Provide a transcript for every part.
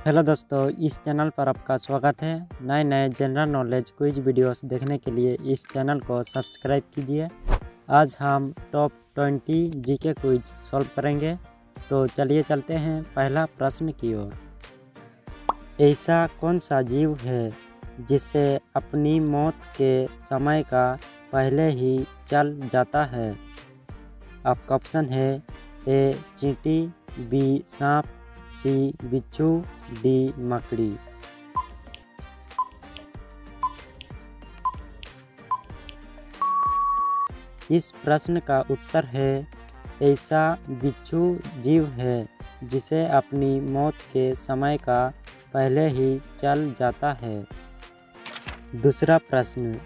Hello दोस्तों, इस channel पर आपका स्वागत है। नए नए जनरल नॉलेज क्विज वीडियोस देखने के लिए इस चैनल को सब्सक्राइब कीजिए। आज हम टॉप 20 जीके क्विज सॉल्व करेंगे। तो चलिए चलते हैं पहला प्रश्न की ओर। ऐसा कौन सा जीव है जिसे अपनी मौत के समय का पहले ही चल जाता है? आपका ऑप्शन है ए चींटी, बी सांप, सी बिच्छू, डी मकड़ी। इस प्रश्न का उत्तर है ऐसा बिच्छू जीव है जिसे अपनी मौत के समय का पहले ही चल जाता है। दूसरा प्रश्न,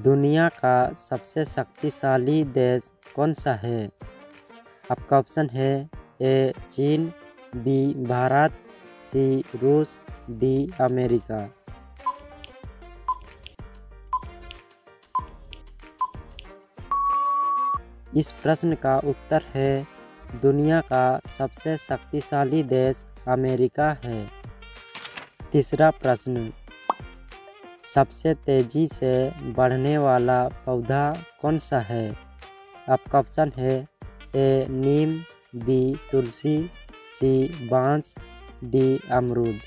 दुनिया का सबसे शक्तिशाली देश कौन सा है? आपका ऑप्शन है ए चीन, बी भारत, सी रूस, डी अमेरिका। इस प्रश्न का उत्तर है दुनिया का सबसे शक्तिशाली देश अमेरिका है। तीसरा प्रश्न, सबसे तेजी से बढ़ने वाला पौधा कौन सा है? आपका ऑप्शन है ए नीम, बी तुलसी, सी बांस, डी अमरूद।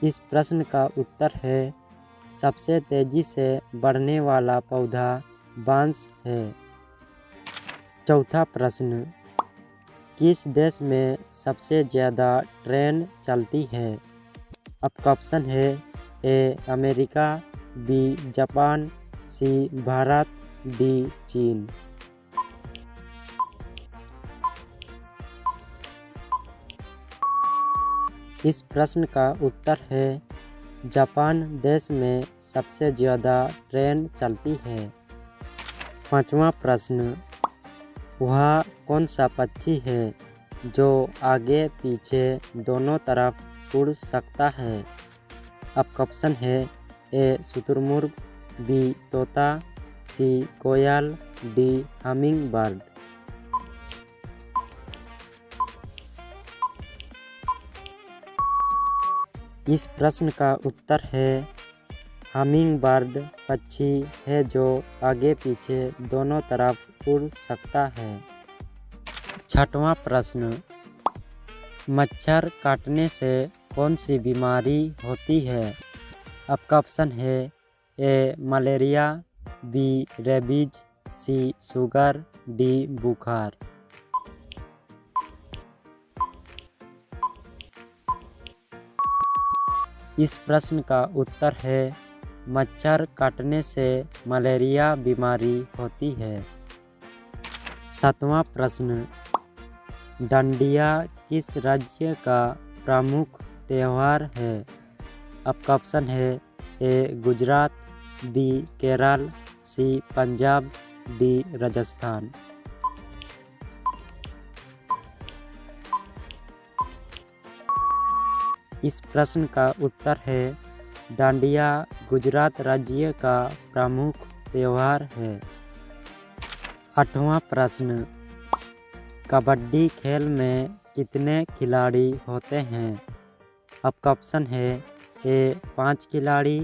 इस प्रश्न का उत्तर है सबसे तेजी से बढ़ने वाला पौधा बांस है। चौथा प्रश्न, किस देश में सबसे ज़्यादा ट्रेन चलती है? आपका ऑप्शन है A America, B Japan, C Bharat, D Cheen. इस प्रश्न का उत्तर है जापान देश में सबसे ज़्यादा ट्रेन चलती है। पांचवा प्रश्न, वह कौन सा पक्षी है जो आगे पीछे दोनों तरफ उड़ सकता है? आपका ऑप्शन है ए शुतुरमुर्ग, बी तोता, सी कोयल, डी हमिंग बर्ड। इस प्रश्न का उत्तर है हमिंग बर्ड पक्षी है जो आगे पीछे दोनों तरफ उड़ सकता है। छठवां प्रश्न, मच्छर काटने से कौन सी बीमारी होती है? आपका ऑप्शन है ए मलेरिया, बी रेबीज, सी शुगर, डी बुखार। इस प्रश्न का उत्तर है मच्छर काटने से मलेरिया बीमारी होती है। सातवां प्रश्न, डांडिया किस राज्य का प्रमुख त्यौहार है? आपका ऑप्शन है ए गुजरात, बी केरल, सी पंजाब, डी राजस्थान। इस प्रश्न का उत्तर है डांडिया गुजरात राज्य का प्रमुख त्यौहार है। आठवां प्रश्न, कबड्डी खेल में कितने खिलाड़ी होते हैं? आपका ऑप्शन है ए 5 खिलाड़ी,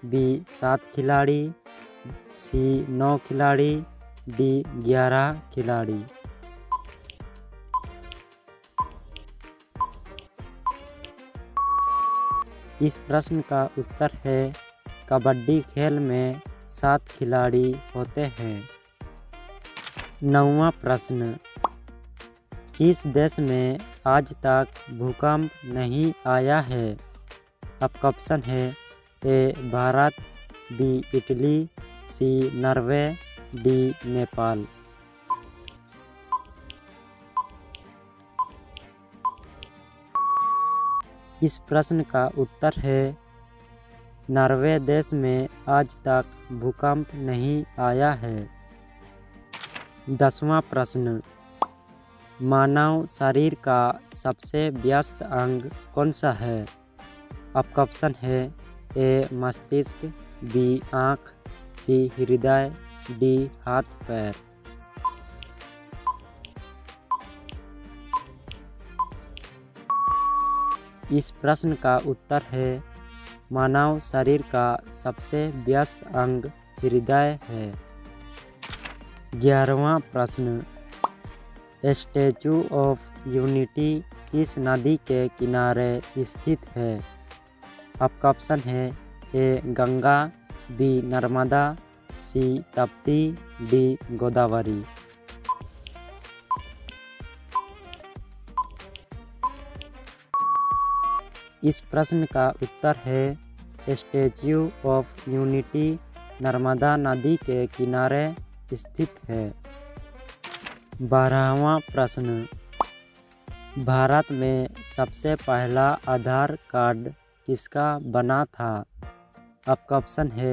बी 7 खिलाड़ी, सी 9 खिलाड़ी, डी 11 खिलाड़ी। इस प्रश्न का उत्तर है कबड्डी खेल में 7 खिलाड़ी होते हैं। नौवां प्रश्न, किस देश में आज तक भूकंप नहीं आया है? आपका ऑप्शन है ए भारत, बी इटली, सी नॉर्वे, डी नेपाल। इस प्रश्न का उत्तर है नॉर्वे देश में आज तक भूकंप नहीं आया है। 10वां प्रश्न, मानव शरीर का सबसे व्यस्त अंग कौन सा है? आपका ऑप्शन है ए मस्तिष्क, बी आँख, सी हृदय, डी हाथ पैर। इस प्रश्न का उत्तर है मानव शरीर का सबसे व्यस्त अंग हृदय है। 11वां प्रश्न, स्टैचू ऑफ यूनिटी किस नदी के किनारे स्थित है? आपका ऑप्शन है ए गंगा, बी नर्मदा, सी ताप्ती, डी गोदावरी। इस प्रश्न का उत्तर है स्टैच्यू ऑफ यूनिटी नर्मदा नदी के किनारे स्थित है। 12वां प्रश्न, भारत में सबसे पहला आधार कार्ड किसका बना था? आपका ऑप्शन है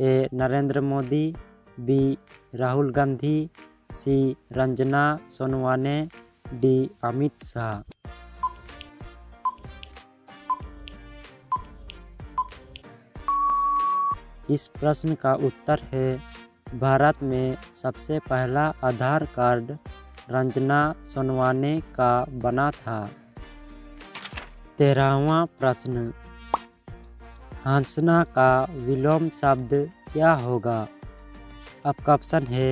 ए नरेंद्र मोदी, बी राहुल गांधी, सी रंजना सोनवाने, डी अमित शाह। इस प्रश्न का उत्तर है भारत में सबसे पहला आधार कार्ड रंजना सोनवाने का बना था। 13वां प्रश्न, हंसना का विलोम शब्द क्या होगा? आपका ऑप्शन है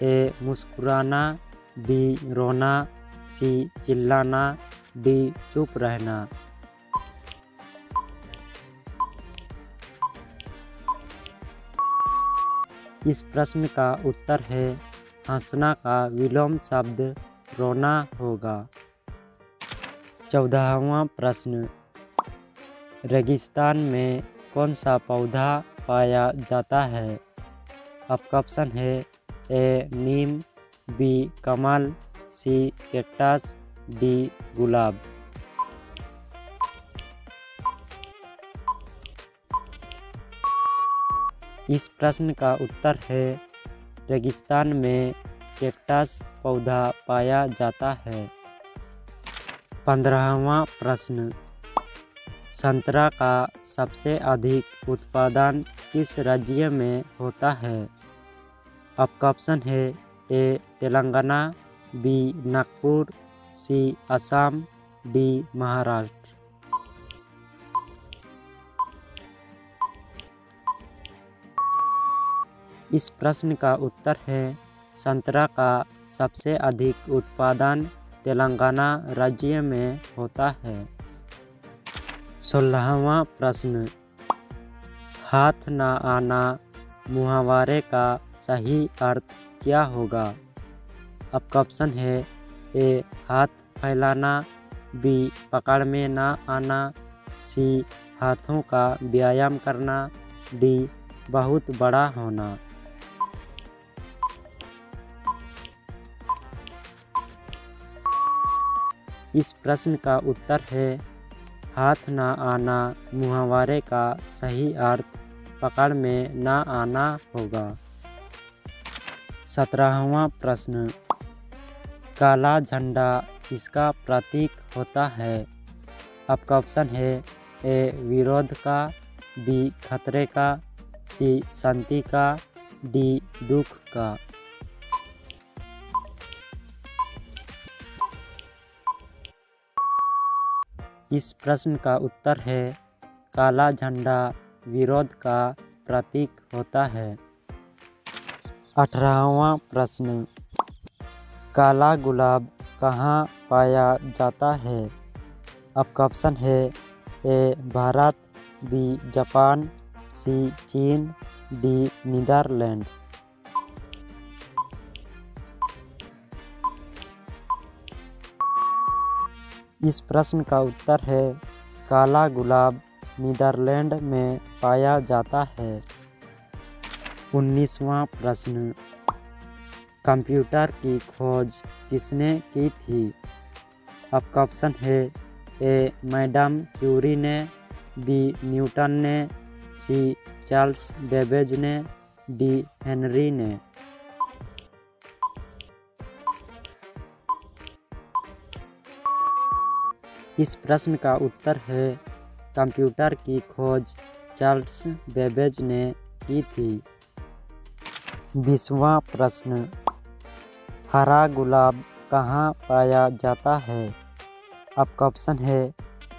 ए मुस्कुराना, बी रोना, सी चिल्लाना, डी चुप रहना। इस प्रश्न का उत्तर है हंसना का विलोम शब्द रोना होगा। 14वां प्रश्न, रेगिस्तान में कौन सा पौधा पाया जाता है? आपका ऑप्शन है ए नीम, बी कमल, सी कैक्टस, डी गुलाब। इस प्रश्न का उत्तर है रेगिस्तान में कैक्टस पौधा पाया जाता है। 15वां प्रश्न, संतरा का सबसे अधिक उत्पादन किस राज्य में होता है? आपका ऑप्शन है ए तेलंगाना, बी नागपुर, सी असम, डी महाराष्ट्र। इस प्रश्न का उत्तर है संतरा का सबसे अधिक उत्पादन तेलंगाना राज्य में होता है। 16वां प्रश्न, हाथ ना आना मुहावरे का सही अर्थ क्या होगा? आपका ऑप्शन है ए हाथ फैलाना, बी पकड़ में ना आना, सी हाथों का व्यायाम करना, डी बहुत बड़ा होना। इस प्रश्न का उत्तर है हाथ ना आना मुहावरे का सही अर्थ पकड़ में ना आना होगा। 17वां प्रश्न, काला झंडा किसका प्रतीक होता है? आपका ऑप्शन है ए विरोध का, बी खतरे का, सी शांति का, डी दुख का। इस प्रश्न का उत्तर है काला झंडा विरोध का प्रतीक होता है। 18वां प्रश्न, काला गुलाब कहाँ पाया जाता है? आपका ऑप्शन है ए भारत, बी जापान, सी चीन, डी नीदरलैंड। इस प्रश्न का उत्तर है काला गुलाब नीदरलैंड में पाया जाता है। 19वां प्रश्न, कंप्यूटर की खोज किसने की थी? आपका ऑप्शन है ए मैडम क्यूरी ने, बी न्यूटन ने, सी चार्ल्स बेबेज ने, डी हेनरी ने। इस प्रश्न का उत्तर है कंप्यूटर की खोज चार्ल्स बेबेज ने की थी। 20वां प्रश्न, हरा गुलाब कहाँ पाया जाता है? आपका ऑप्शन है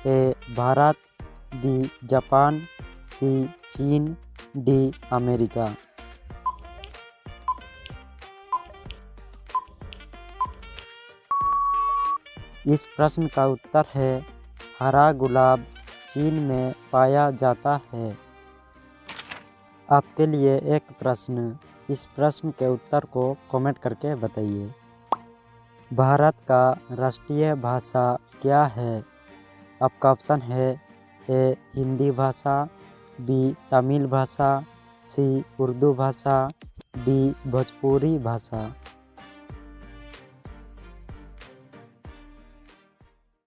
ए भारत, बी जापान, सी चीन, डी अमेरिका। इस प्रश्न का उत्तर है हरा गुलाब चीन में पाया जाता है। आपके लिए एक प्रश्न, इस प्रश्न के उत्तर को कमेंट करके बताइए। भारत का राष्ट्रीय भाषा क्या है? आपका ऑप्शन है ए हिंदी भाषा, बी तमिल भाषा, सी उर्दू भाषा, डी भोजपुरी भाषा।